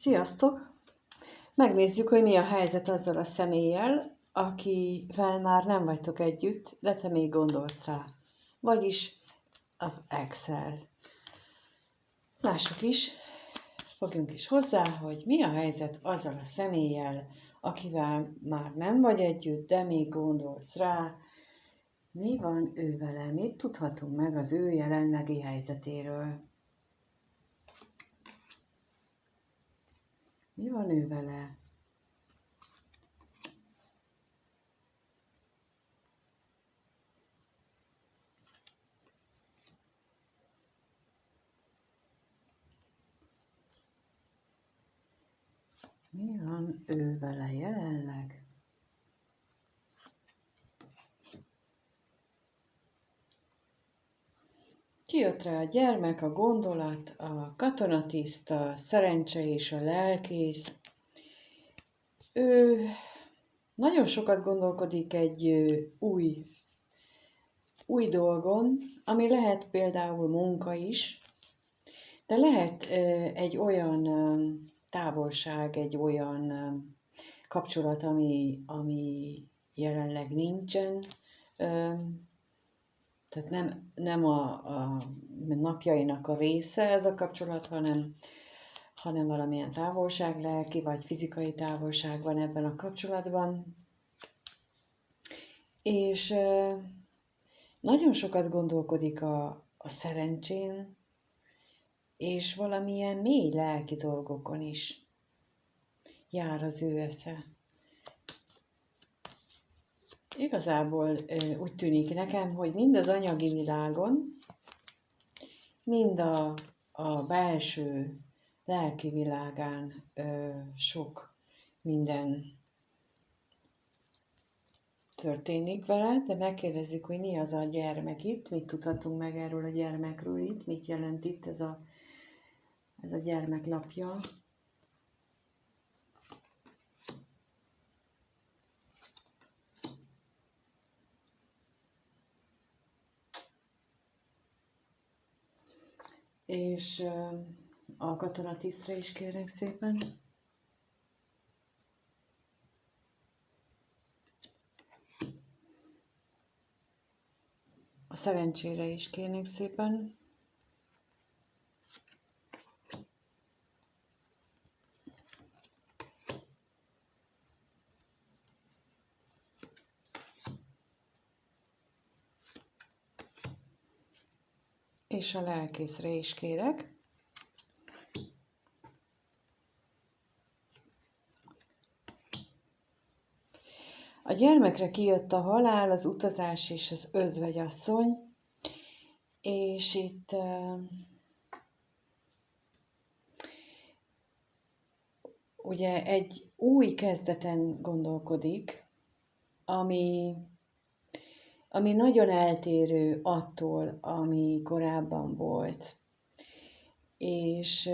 Sziasztok! Megnézzük, hogy mi a helyzet azzal a személlyel, akivel már nem vagytok együtt, de te még gondolsz rá. Vagyis az Excel. Lássuk is, fogjunk is hozzá, hogy mi a helyzet azzal a személlyel, akivel már nem vagy együtt, de még gondolsz rá. Mi van ő vele? Mit tudhatunk meg az ő jelenlegi helyzetéről? Mi van ő vele? Mi van ő vele jelenleg? Kijött rá a gyermek, a gondolat, a katonatiszt, a szerencse és a lelkész. Ő nagyon sokat gondolkodik egy új dolgon, ami lehet például munka is, de lehet egy olyan távolság, egy olyan kapcsolat, ami jelenleg nincsen. Tehát nem a napjainak a része ez a kapcsolat, hanem valamilyen távolság, lelki vagy fizikai távolság van ebben a kapcsolatban. És nagyon sokat gondolkodik a szerencsén, és valamilyen mély lelki dolgokon is jár az ő esze. Igazából úgy tűnik nekem, hogy mind az anyagi világon, mind a belső lelki világán sok minden történik vele, de megkérdezzük, hogy mi az a gyermek itt, mit tudhatunk meg erről a gyermekről itt, mit jelent itt ez a gyermek lapja. És a katonatisztre is kérnek szépen. A szerencsére is kérnek szépen. És a lelkészre is kérek. A gyermekre kijött a halál, az utazás és az özvegyasszony, és itt ugye egy új kezdeten gondolkodik, ami nagyon eltérő attól, ami korábban volt. És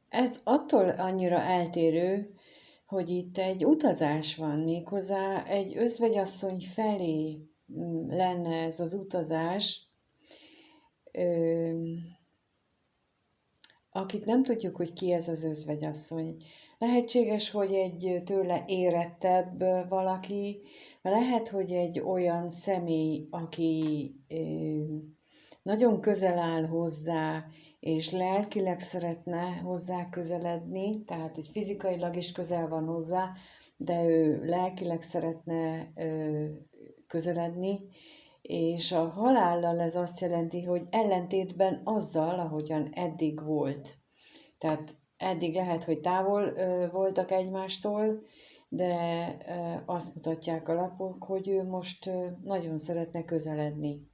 ez attól annyira eltérő, hogy itt egy utazás van, méghozzá egy özvegyasszony felé lenne ez az utazás, akit nem tudjuk, hogy ki ez az özvegyasszony. Lehetséges, hogy egy tőle érettebb valaki, lehet, hogy egy olyan személy, aki nagyon közel áll hozzá, és lelkileg szeretne hozzá közeledni, tehát hogy fizikailag is közel van hozzá, de ő lelkileg szeretne közeledni, és a halállal ez azt jelenti, hogy ellentétben azzal, ahogyan eddig volt. Tehát eddig lehet, hogy távol voltak egymástól, de azt mutatják a lapok, hogy ő most nagyon szeretne közeledni.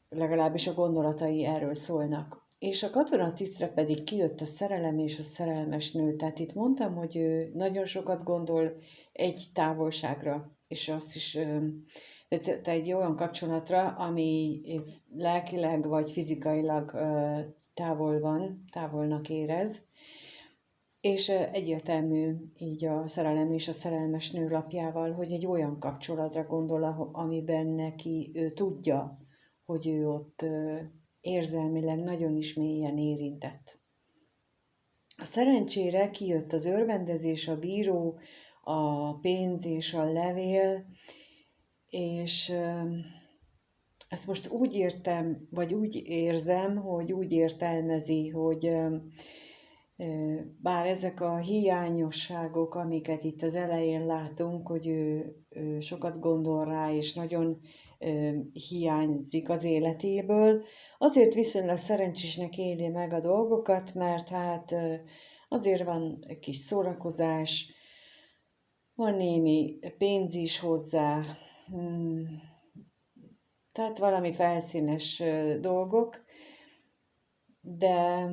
Legalábbis a gondolatai erről szólnak. És a katonatisztre pedig kijött a szerelem és a szerelmes nő. Tehát itt mondtam, hogy ő nagyon sokat gondol egy távolságra, és azt is egy olyan kapcsolatra, ami lelkileg vagy fizikailag távol van, távolnak érez. És egyértelmű így a szerelem és a szerelmes nő lapjával, hogy egy olyan kapcsolatra gondol, amiben neki ő tudja, hogy ő ott érzelmileg nagyon is mélyen érintett. A szerencsére kijött az örvendezés, a bíró, a pénz és a levél, és ezt most úgy értem, vagy úgy érzem, hogy úgy értelmezi, hogy bár ezek a hiányosságok, amiket itt az elején látunk, hogy ő sokat gondol rá, és nagyon hiányzik az életéből, azért viszonylag szerencsésnek éli meg a dolgokat, mert hát azért van egy kis szórakozás, van némi pénz is hozzá, tehát valami felszínes dolgok, de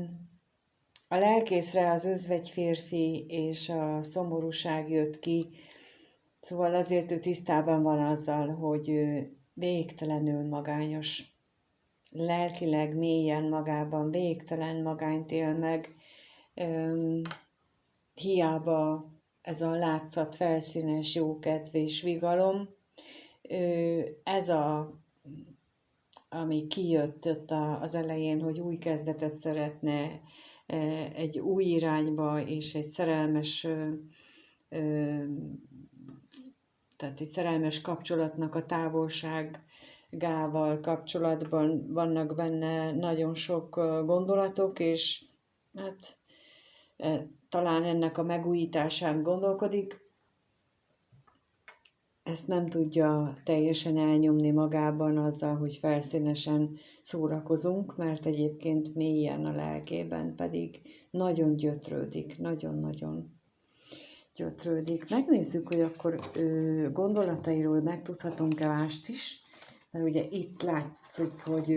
a lelkészre az özvegy férfi és a szomorúság jött ki, szóval azért ő tisztában van azzal, hogy ő végtelenül magányos. Lelkileg mélyen magában végtelen magányt él meg, hiába ez a látszat felszínes jókedv és vigalom. Ez ami kijött ott az elején, hogy új kezdetet szeretne, egy új irányba, és egy szerelmes, tehát egy szerelmes kapcsolatnak a távolságával kapcsolatban vannak benne nagyon sok gondolatok, és hát talán ennek a megújításán gondolkodik. Ezt nem tudja teljesen elnyomni magában azzal, hogy felszínesen szórakozunk, mert egyébként mélyen a lelkében pedig nagyon gyötrődik, nagyon-nagyon gyötrődik. Megnézzük, hogy akkor gondolatairól megtudhatunk-e mást is, mert ugye itt látszik, hogy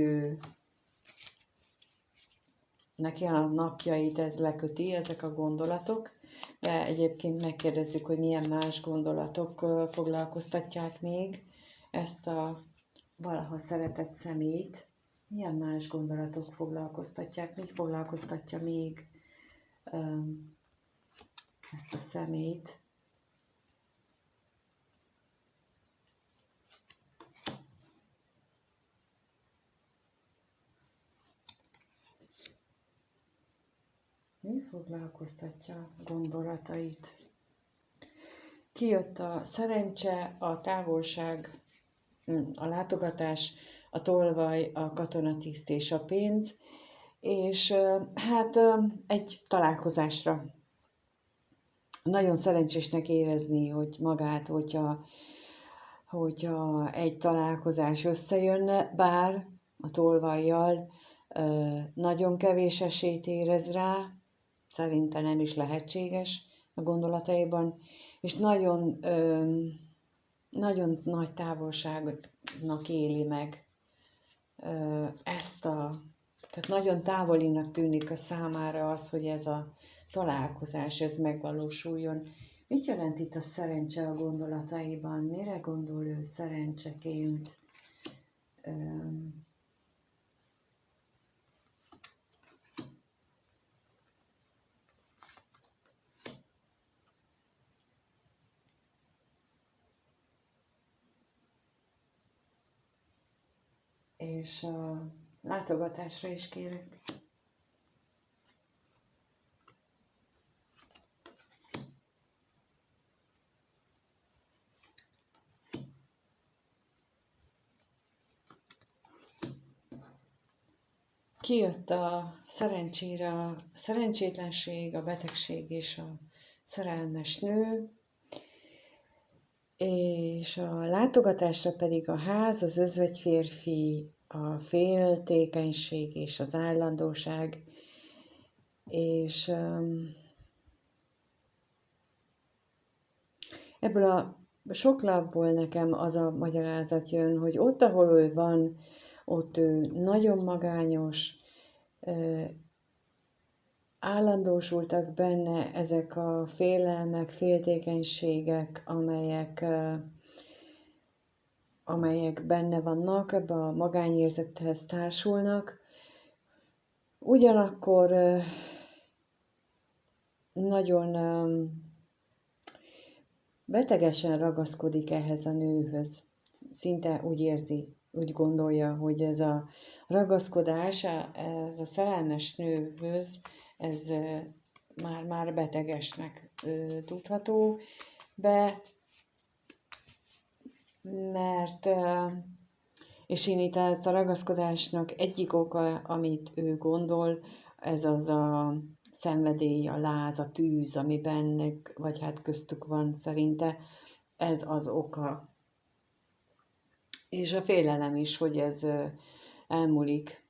neki a napjait ez leköti, ezek a gondolatok, de egyébként megkérdezzük, hogy milyen más gondolatok foglalkoztatják még ezt a valaha szeretett személyt, milyen más gondolatok foglalkoztatják, mi foglalkoztatja még ezt a személyt. Mi foglalkoztatja gondolatait? Kijött a szerencse, a távolság, a látogatás, a tolvaj, a katonatiszt és a pénz, és hát egy találkozásra. Nagyon szerencsésnek érezni, hogy magát, hogyha egy találkozás összejönne, bár a tolvajjal nagyon kevés esélyt érez rá, szerintem nem is lehetséges a gondolataiban, és nagyon, nagyon nagy távolságnak éli meg tehát nagyon távolinak tűnik a számára az, hogy ez a találkozás, ez megvalósuljon. Mit jelent itt a szerencse a gondolataiban? Mire gondol ő szerencseként? És a látogatásra is kérek. Kijött a szerencsére a szerencsétlenség, a betegség és a szerelmes nő, és a látogatásra pedig a ház, az özvegy férfi, a féltékenység és az állandóság, és ebből a sok lapból nekem az a magyarázat jön, hogy ott, ahol ő van, ott ő nagyon magányos, állandósultak benne ezek a félelmek, féltékenységek, amelyek benne vannak, ebbe a magányérzethez társulnak. Ugyanakkor nagyon betegesen ragaszkodik ehhez a nőhöz. Szinte úgy érzi, úgy gondolja, hogy ez a ragaszkodás, ez a szerelmes nőhöz, ez már betegesnek tudható be, mert és én itt ezt a ragaszkodásnak egyik oka, amit ő gondol, ez az a szenvedély, a láz, a tűz, ami bennük, vagy hát köztük van szerinte, ez az oka. És a félelem is, hogy ez elmúlik,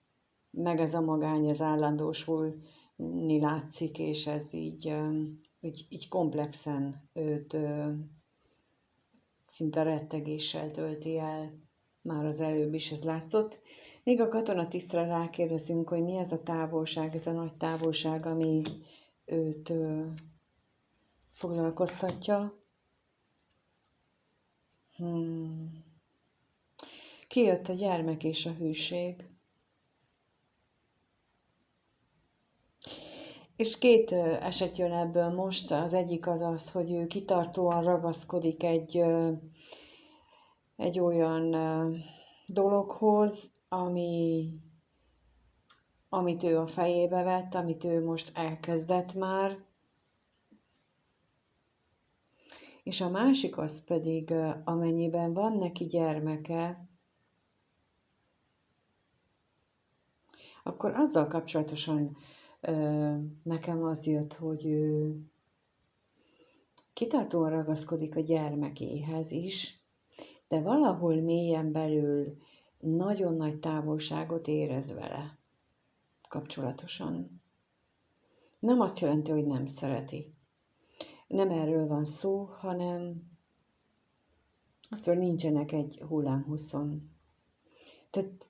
meg ez a magány, ez állandósulni látszik, és ez így komplexen őt szinte rettegéssel tölti el. Már az előbb is ez látszott. Még a katonatisztre rákérdezünk, hogy mi ez a távolság, ez a nagy távolság, ami őt foglalkoztatja. Kijött a gyermek és a hűség. És két eset jön ebből most. Az egyik az, hogy ő kitartóan ragaszkodik egy olyan dologhoz, amit ő a fejébe vett, amit ő most elkezdett már. És a másik az pedig, amennyiben van neki gyermeke, akkor azzal kapcsolatosan nekem az jött, hogy ő kitartóan ragaszkodik a gyermekéhez is, de valahol mélyen belül nagyon nagy távolságot érez vele kapcsolatosan. Nem azt jelenti, hogy nem szereti. Nem erről van szó, hanem azt, hogy nincsenek egy hullámhosszon. Tehát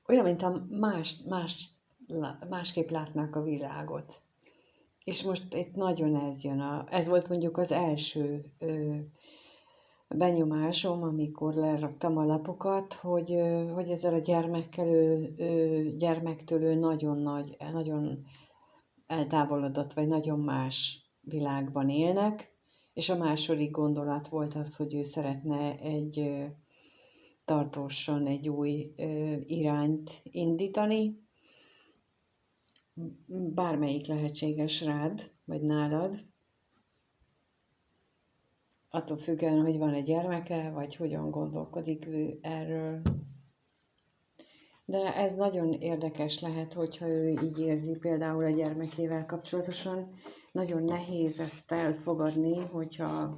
olyan, mintha másképp látnák a világot. És most itt nagyon ez jön. Ez volt mondjuk az első benyomásom, amikor leraktam a lapokat, hogy ezzel a gyermektől ő nagyon eltávolodott, vagy nagyon más világban élnek, és a második gondolat volt az, hogy ő szeretne tartósan egy új irányt indítani, bármelyik lehetséges rád, vagy nálad, attól függően, hogy van egy gyermeke, vagy hogyan gondolkodik ő erről. De ez nagyon érdekes lehet, hogyha ő így érzi például a gyermekével kapcsolatosan. Nagyon nehéz ezt elfogadni, hogyha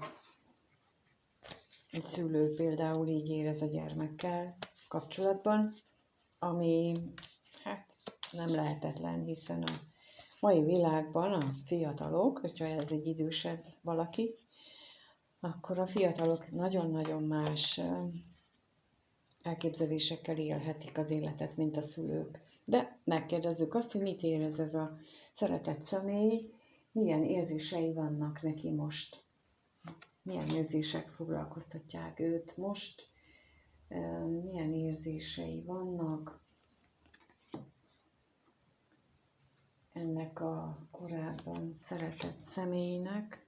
egy szülő például így érez a gyermekkel kapcsolatban, ami hát nem lehetetlen, hiszen a mai világban a fiatalok, hogyha ez egy idősebb valaki, akkor a fiatalok nagyon-nagyon más elképzelésekkel élhetik az életet, mint a szülők. De megkérdezzük azt, hogy mit érez ez a szeretett személy, milyen érzései vannak neki most, milyen érzések foglalkoztatják őt most, milyen érzései vannak ennek a korábban szeretett személynek.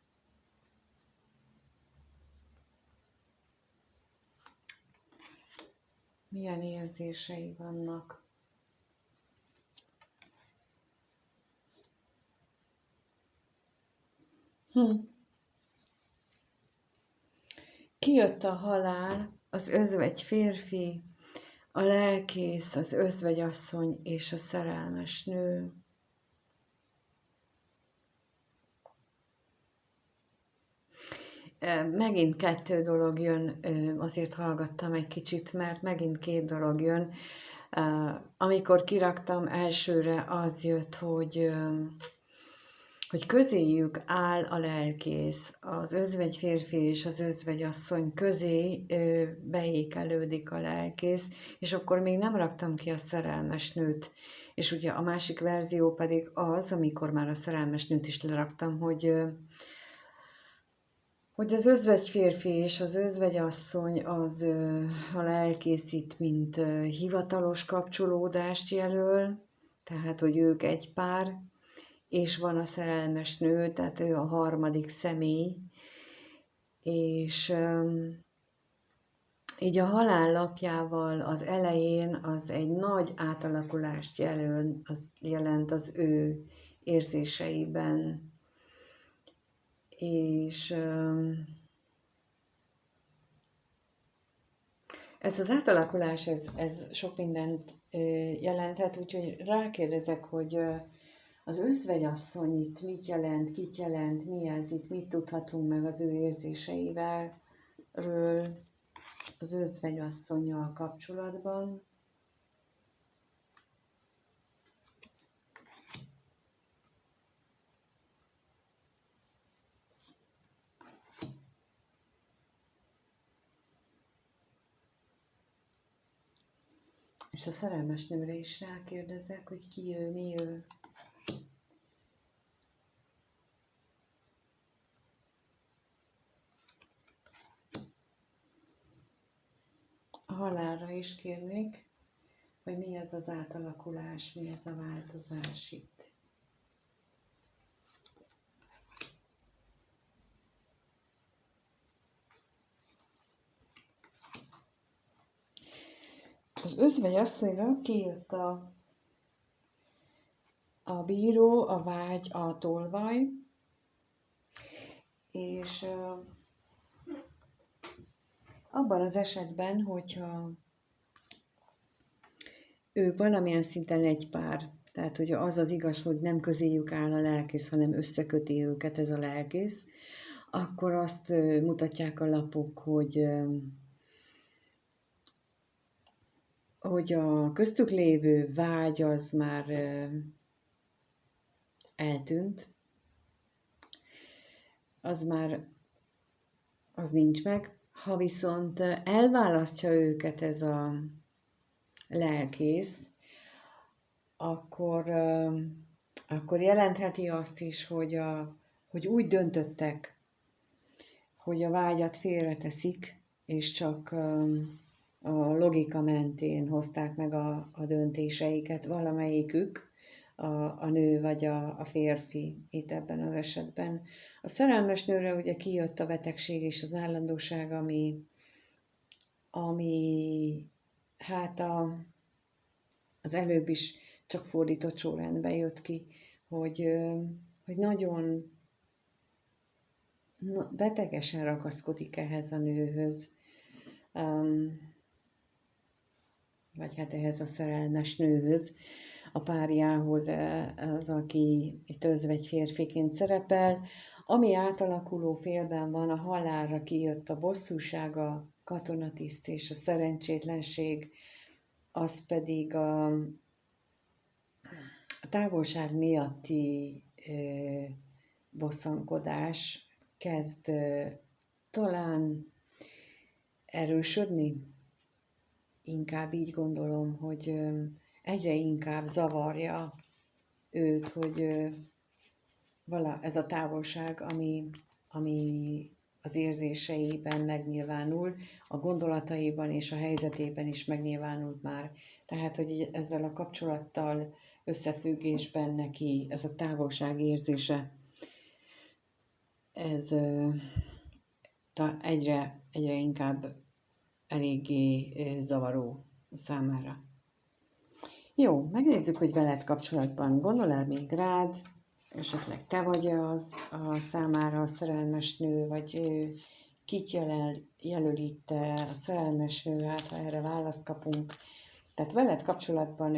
Milyen érzései vannak. Kijött a halál, az özvegy férfi, a lelkész, az özvegyasszony és a szerelmes nő. Megint kettő dolog jön, azért hallgattam egy kicsit, mert megint két dolog jön. Amikor kiraktam elsőre, az jött, hogy közéjük áll a lelkész, az özvegy férfi és az özvegyasszony közé beékelődik a lelkész, és akkor még nem raktam ki a szerelmes nőt. És ugye a másik verzió pedig az, amikor már a szerelmes nőt is leraktam, hogy az özvegy férfi és az özvegyasszony az a lelkészít, mint hivatalos kapcsolódást jelöl, tehát, hogy ők egy pár, és van a szerelmes nő, tehát ő a harmadik személy, és így a halál lapjával az elején az egy nagy átalakulást jelent az ő érzéseiben, és ez az átalakulás, ez sok mindent jelenthet, úgyhogy rákérdezek, hogy az özvegyasszony itt mit jelent, kit jelent, mi ez itt, mit tudhatunk meg az ő érzéseivel, az özvegyasszonnyal kapcsolatban. És a szerelmes nőre is rákérdezek, hogy ki ő, mi ő. A halálra is kérnék, hogy mi ez az átalakulás, mi ez a változás itt. Az özvegyasszonyra kijött a bíró, a vágy, a tolvaj, és abban az esetben, hogyha ők valamilyen szinten egy pár, tehát hogy az az igaz, hogy nem közéjük áll a lelkész, hanem összeköti őket ez a lelkész, akkor azt mutatják a lapok, hogy a köztük lévő vágy az már eltűnt, az nincs meg. Ha viszont elválasztja őket ez a lelkész, akkor jelentheti azt is, hogy úgy döntöttek, hogy a vágyat félreteszik, és csak a logika mentén hozták meg a döntéseiket, valamelyikük, a nő vagy a férfi itt ebben az esetben. A szerelmes nőre ugye kijött a betegség és az állandóság, ami hát az előbb is csak fordított sorrendben jött ki, hogy nagyon betegesen ragaszkodik ehhez a nőhöz, vagy hát ehhez a szerelmes nőhöz, a párjához, az, aki itt özvegy férfiként szerepel. Ami átalakuló félben van, a halálra kijött a bosszúság, a katonatiszt és a szerencsétlenség, az pedig a távolság miatti bosszankodás kezd talán erősödni. Inkább így gondolom, hogy egyre inkább zavarja őt, hogy ez a távolság, ami az érzéseiben megnyilvánul, a gondolataiban és a helyzetében is megnyilvánult már. Tehát, hogy ezzel a kapcsolattal összefüggésben neki ez a távolság érzése, ez egyre inkább eléggé zavaró számára. Jó, megnézzük, hogy veled kapcsolatban gondol-e még rád, esetleg te vagy az a számára a szerelmes nő, vagy kit jelöl itt a szerelmes nő, hát ha erre választ kapunk. Tehát veled kapcsolatban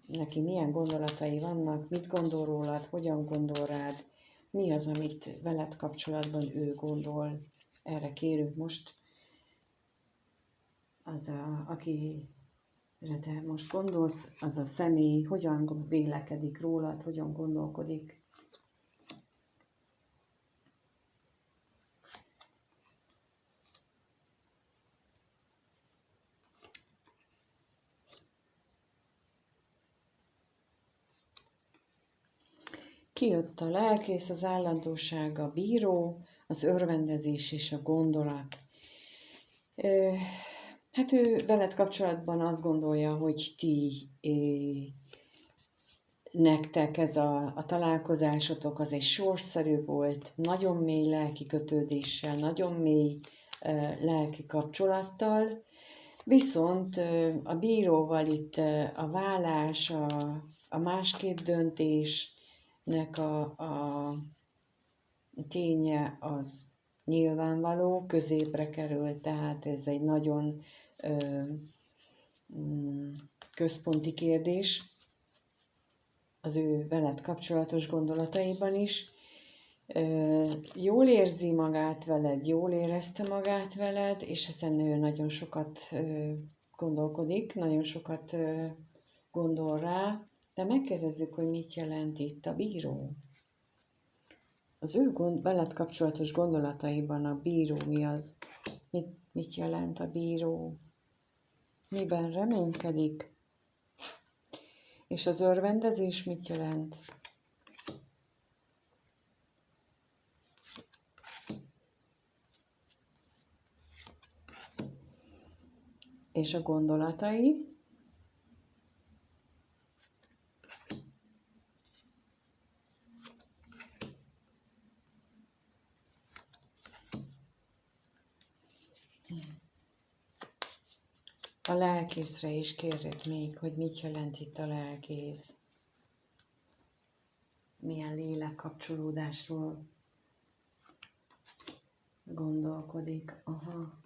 neki milyen gondolatai vannak, mit gondol rólad, hogyan gondol rád, mi az, amit veled kapcsolatban ő gondol. Erre kérünk most akire te most gondolsz, az a személy hogyan vélekedik rólad, hogyan gondolkodik. Kijött a lelkész, az állandóság, a bíró, az örvendezés és a gondolat. Hát ő veled kapcsolatban azt gondolja, hogy nektek ez a találkozásotok az egy sorsszerű volt, nagyon mély lelki kötődéssel, nagyon mély lelki kapcsolattal. Viszont a bíróval itt a vállás, a másképp döntésnek a ténye az nyilvánvaló, középre kerül, tehát ez egy nagyon központi kérdés az ő veled kapcsolatos gondolataiban is. Jól érzi magát veled, jól érezte magát veled, és ezen ő nagyon sokat gondolkodik, nagyon sokat gondol rá, de megkérdezzük, hogy mit jelent itt a bíró. Az ő veled kapcsolatos gondolataiban a bíró mi az? Mit jelent a bíró? Miben reménykedik? És az örvendezés mit jelent? És a gondolatai? A lelkészre is kérjük még, hogy mit jelent itt a lelkész. Milyen lélek kapcsolódásról gondolkodik. Aha.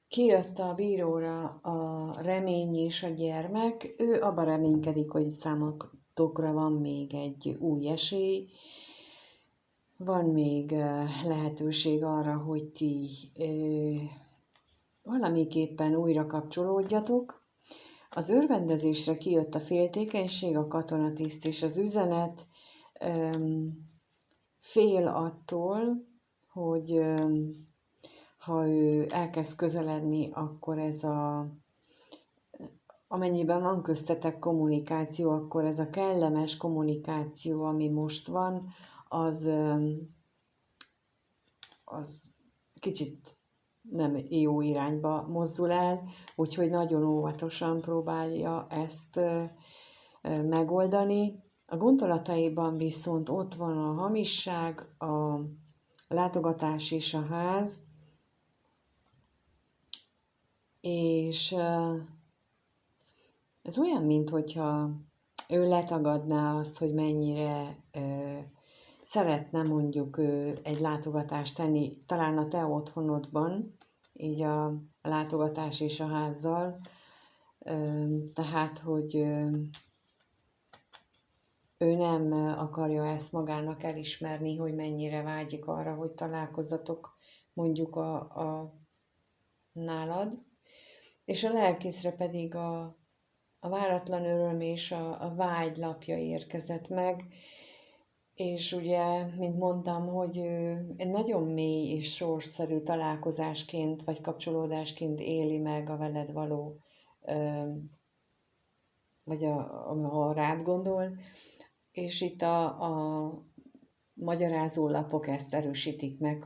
Kijött a bíróra a remény és a gyermek. Ő abban reménykedik, hogy számotokra van még egy új esély. Van még lehetőség arra, hogy ti valamiképpen újra kapcsolódjatok. Az örvendezésre kijött a féltékenység, a katonatiszt és az üzenet. Fél attól, hogy ha ő elkezd közeledni, akkor amennyiben van köztetek kommunikáció, akkor ez a kellemes kommunikáció, ami most van, az kicsit nem jó irányba mozdul el, úgyhogy nagyon óvatosan próbálja ezt megoldani. A gondolataiban viszont ott van a hamisság, a látogatás és a ház, és ez olyan, minthogyha ő letagadná azt, hogy mennyire szeretne mondjuk egy látogatást tenni, talán a te otthonodban, így a látogatás és a házzal, tehát, hogy ő nem akarja ezt magának elismerni, hogy mennyire vágyik arra, hogy találkozzatok mondjuk nálad, és a lelkészre pedig a váratlan öröm és a vágy lapja érkezett meg, és ugye, mint mondtam, hogy egy nagyon mély és sorsszerű találkozásként vagy kapcsolódásként éli meg a veled való, vagy ha rád gondol, és itt a magyarázó lapok ezt erősítik meg,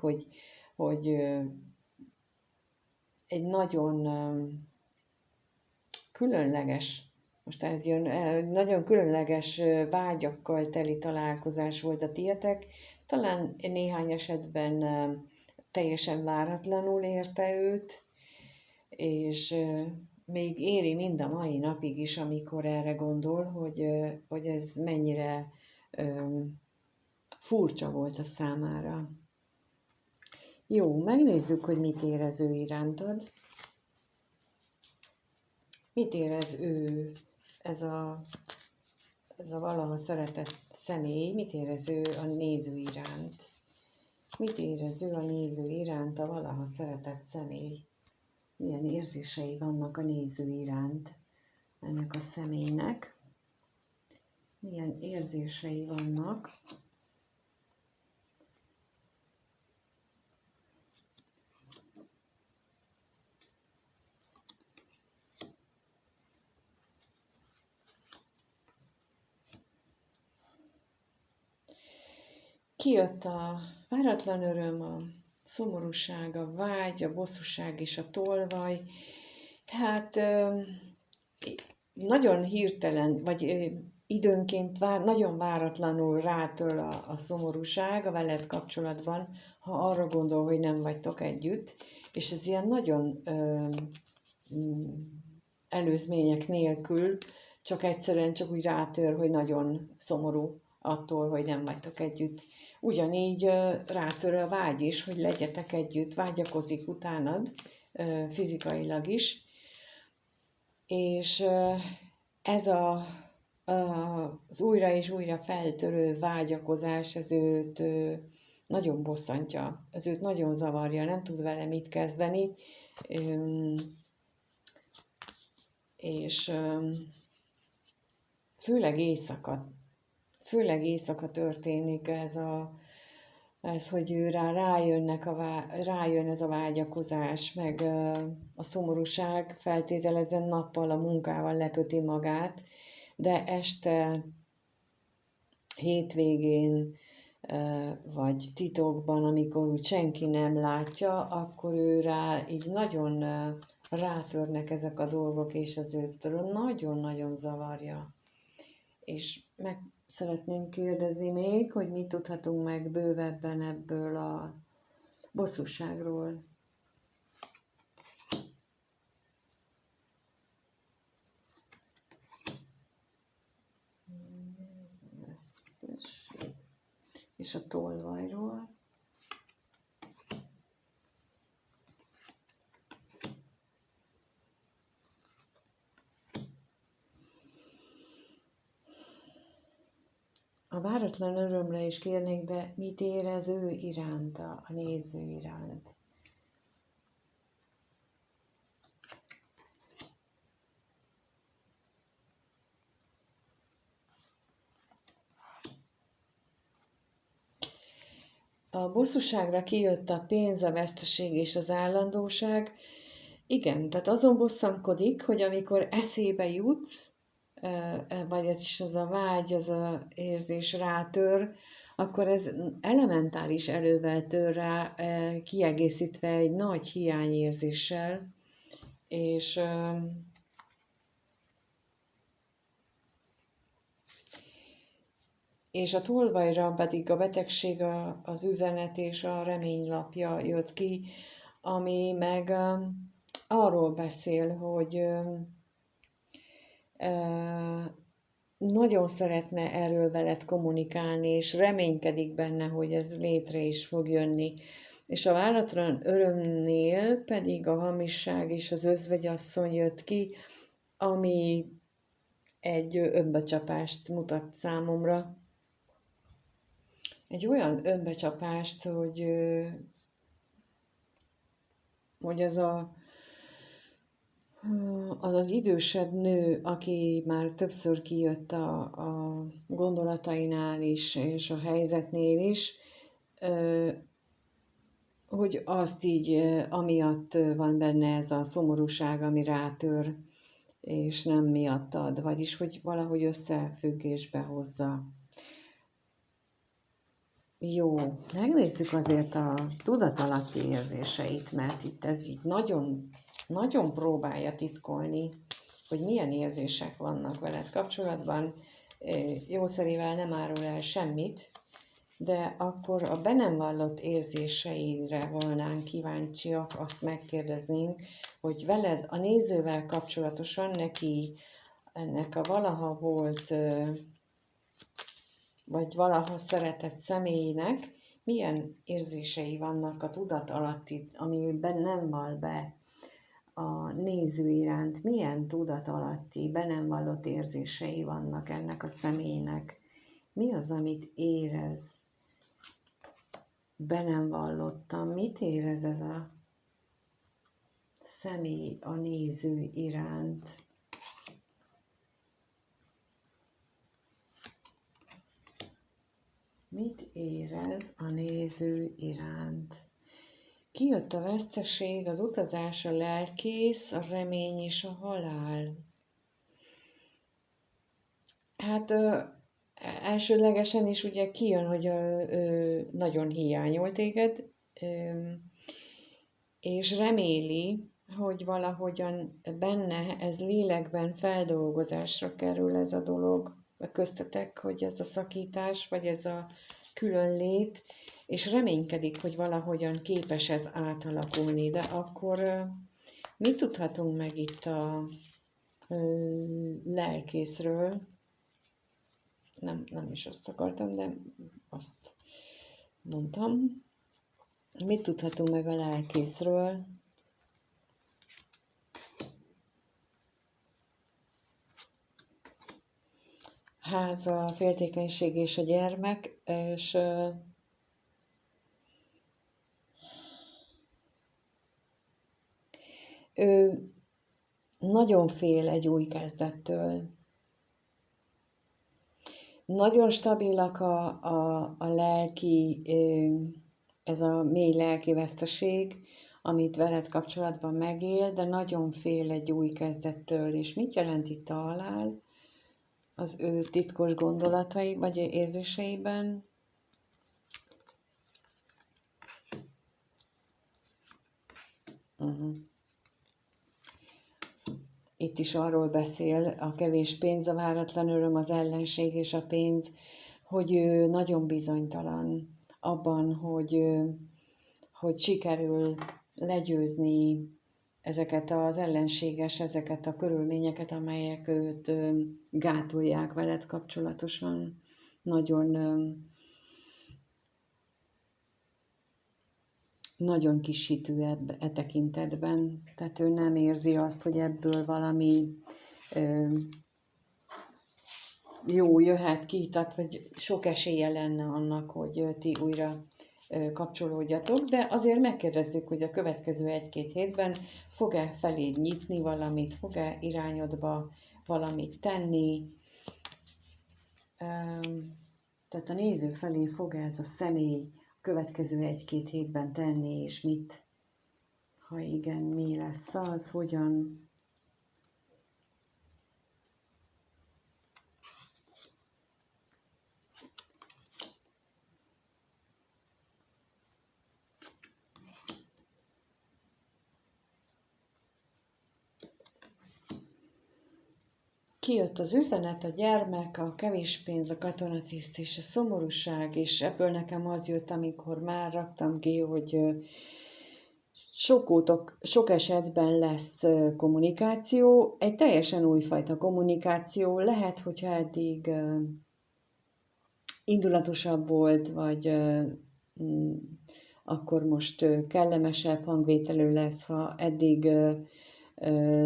hogy egy nagyon különleges, most ez jön, nagyon különleges vágyakkal teli találkozás volt a tietek, talán néhány esetben teljesen váratlanul érte őt, és még éri mind a mai napig is, amikor erre gondol, hogy ez mennyire furcsa volt a számára. Jó, megnézzük, hogy mit érez ő irántad. Mit érez ő, ez a valaha szeretett személy, mit érez ő a néző iránt? Mit érez ő a néző iránt, a valaha szeretett személy? Milyen érzései vannak a néző iránt ennek a személynek? Milyen érzései vannak? Kijött a váratlan öröm, a szomorúság, a vágy, a bosszúság és a tolvaj. Hát nagyon hirtelen, vagy időnként nagyon váratlanul rátől a szomorúság a veled kapcsolatban, ha arra gondol, hogy nem vagytok együtt, és ez ilyen nagyon előzmények nélkül, csak egyszerűen csak úgy rátör, hogy nagyon szomorú attól, hogy nem vagytok együtt. Ugyanígy rátör a vágy is, hogy legyetek együtt, vágyakozik utánad, fizikailag is, és ez az újra és újra feltörő vágyakozás, ez őt nagyon bosszantja, ez őt nagyon zavarja, nem tud vele mit kezdeni, és főleg éjszaka történik ez, hogy ő rájön ez a vágyakozás, meg a szomorúság, feltételezem nappal a munkával leköti magát, de este, hétvégén, vagy titokban, amikor úgy senki nem látja, akkor ő rá így nagyon rátörnek ezek a dolgok, és az őt nagyon-nagyon zavarja. És meg szeretném kérdezni még, hogy mit tudhatunk meg bővebben ebből a bosszúságról. És a tolvajról. A váratlan örömre is kérnék, de mit érez ő iránta, a néző iránt? A bosszúságra kijött a pénz, a veszteség és az állandóság. Igen, tehát azon bosszankodik, hogy amikor eszébe jutsz, vagy ez is az a vágy, az a érzés rátör, akkor ez elementáris erővel tör rá, kiegészítve egy nagy hiányérzéssel, és a tolvajra pedig a betegség, az üzenet és a reménylapja jött ki, ami meg arról beszél, hogy nagyon szeretne erről veled kommunikálni, és reménykedik benne, hogy ez létre is fog jönni. És a váratlan örömnél pedig a hamisság és az özvegyasszony jött ki, ami egy önbecsapást mutat számomra. Egy olyan önbecsapást, hogy az idősebb nő, aki már többször kijött a gondolatainál is, és a helyzetnél is, hogy azt így, amiatt van benne ez a szomorúság, ami rátör, és nem miattad, vagyis hogy valahogy összefüggésbe hozza. Jó, megnézzük azért a tudatalatti érzéseit, mert itt ez így nagyon, nagyon próbálja titkolni, hogy milyen érzések vannak veled kapcsolatban. Jószerivel nem árul el semmit, de akkor a be nem vallott érzéseire volnánk kíváncsiak, azt megkérdeznénk, hogy veled, a nézővel kapcsolatosan neki ennek a valaha volt, vagy valaha szeretett személynek milyen érzései vannak a tudat alatti, amiben nem vall be a néző iránt, milyen tudat alatti, be nem vallott érzései vannak ennek a személynek. Mi az, amit érez? Be nem vallottam. Mit érez ez a személy a néző iránt? Mit érez a néző iránt? Kijött a veszteség, az utazás, a lelkész, a remény és a halál. Hát elsődlegesen is ugye kijön, hogy nagyon hiányol téged, és reméli, hogy valahogyan benne ez lélekben feldolgozásra kerül ez a dolog, köztetek, hogy ez a szakítás, vagy ez a különlét, és reménykedik, hogy valahogyan képes ez átalakulni. De akkor mit tudhatunk meg itt a lelkészről? Nem is azt akartam, de azt mondtam. Mit tudhatunk meg a lelkészről? Háza, a féltékenység és a gyermek, és ő nagyon fél egy új kezdettől. Nagyon stabilak a lelki, ez a mély lelki veszteség, amit veled kapcsolatban megél, de nagyon fél egy új kezdettől. És mit jelent itt a halál? Az ő titkos gondolatai vagy érzéseiben? Itt is arról beszél, a kevés pénz, a váratlan öröm, az ellenség és a pénz, hogy ő nagyon bizonytalan abban, hogy sikerül legyőzni ezeket az ellenséges, ezeket a körülményeket, amelyek őt gátolják veled kapcsolatosan. Nagyon kis hitű e tekintetben. Tehát ő nem érzi azt, hogy ebből valami jó jöhet ki, tehát vagy sok esélye lenne annak, hogy ti újra kapcsolódjatok, de azért megkérdezzük, hogy a következő 1-2 hétben fog-e feléd nyitni valamit, fog-e irányodba valamit tenni, tehát a néző felé fog ez a személy a következő 1-2 hétben tenni, és mit, ha igen, mi lesz az, hogyan. Kijött az üzenet, a gyermek, a kevés pénz, a katonatiszt és a szomorúság, és ebből nekem az jött, amikor már raktam ki, hogy sok esetben lesz kommunikáció, egy teljesen újfajta kommunikáció, lehet, hogyha eddig indulatosabb volt, vagy akkor most kellemesebb hangvételű lesz, ha eddig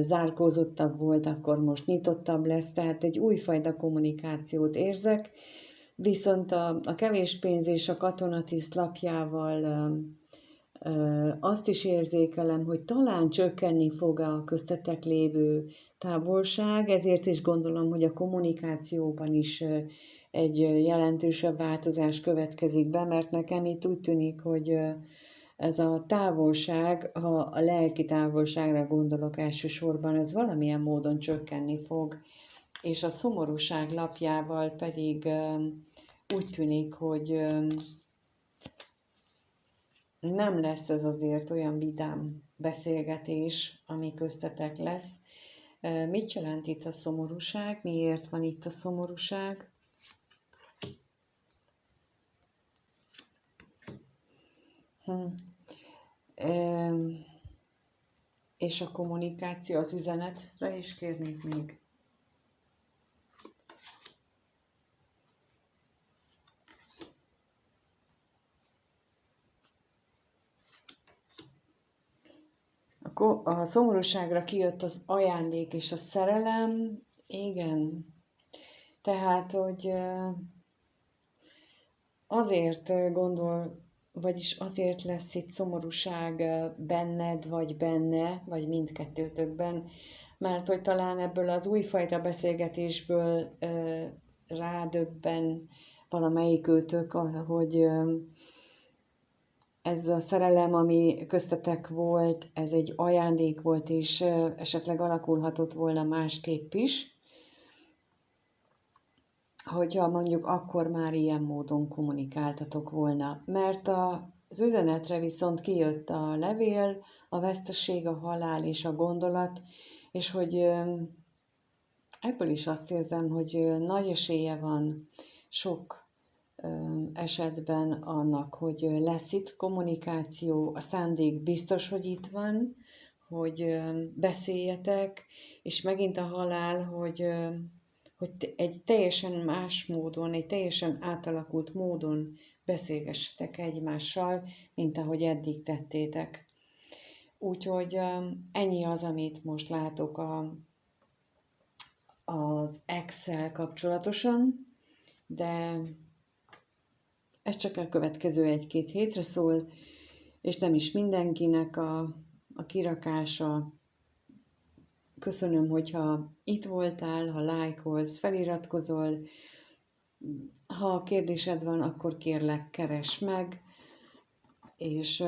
zárkózottabb volt, akkor most nyitottabb lesz, tehát egy újfajta kommunikációt érzek, viszont a kevés pénz és a katonatiszt lapjával azt is érzékelem, hogy talán csökkenni fog a köztetek lévő távolság, ezért is gondolom, hogy a kommunikációban is egy jelentősebb változás következik be, mert nekem itt úgy tűnik, hogy ez a távolság, ha a lelki távolságra gondolok elsősorban, ez valamilyen módon csökkenni fog, és a szomorúság lapjával pedig úgy tűnik, hogy nem lesz ez azért olyan vidám beszélgetés, ami köztetek lesz. Mit jelent itt a szomorúság? Miért van itt a szomorúság? És a kommunikáció, az üzenetre is kérnék még. A szomorúságra kijött az ajándék és a szerelem, igen. Tehát, hogy azért vagyis azért lesz itt szomorúság benned, vagy benne, vagy mindkettőtökben, mert hogy talán ebből az újfajta beszélgetésből rádöbben valamelyikőtök, hogy ez a szerelem, ami köztetek volt, ez egy ajándék volt, és esetleg alakulhatott volna másképp is, hogyha mondjuk akkor már ilyen módon kommunikáltatok volna. Mert az üzenetre viszont kijött a levél, a veszteség, a halál és a gondolat, és hogy Ebből is azt érzem, hogy nagy esélye van sok esetben annak, hogy lesz itt kommunikáció, a szándék biztos, hogy itt van, hogy beszéljetek, és megint a halál, hogy egy teljesen más módon, egy teljesen átalakult módon beszélgessetek egymással, mint ahogy eddig tettétek. Úgyhogy ennyi az, amit most látok az Excel kapcsolatosan, de ez csak a következő 1-2 hétre szól, és nem is mindenkinek a kirakása. Köszönöm, hogyha itt voltál, ha lájkolsz, feliratkozol. Ha kérdésed van, akkor kérlek, keresd meg, és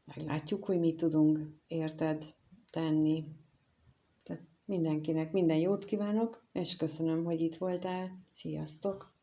meglátjuk, hogy mit tudunk érted tenni. Tehát mindenkinek minden jót kívánok, és köszönöm, hogy itt voltál. Sziasztok!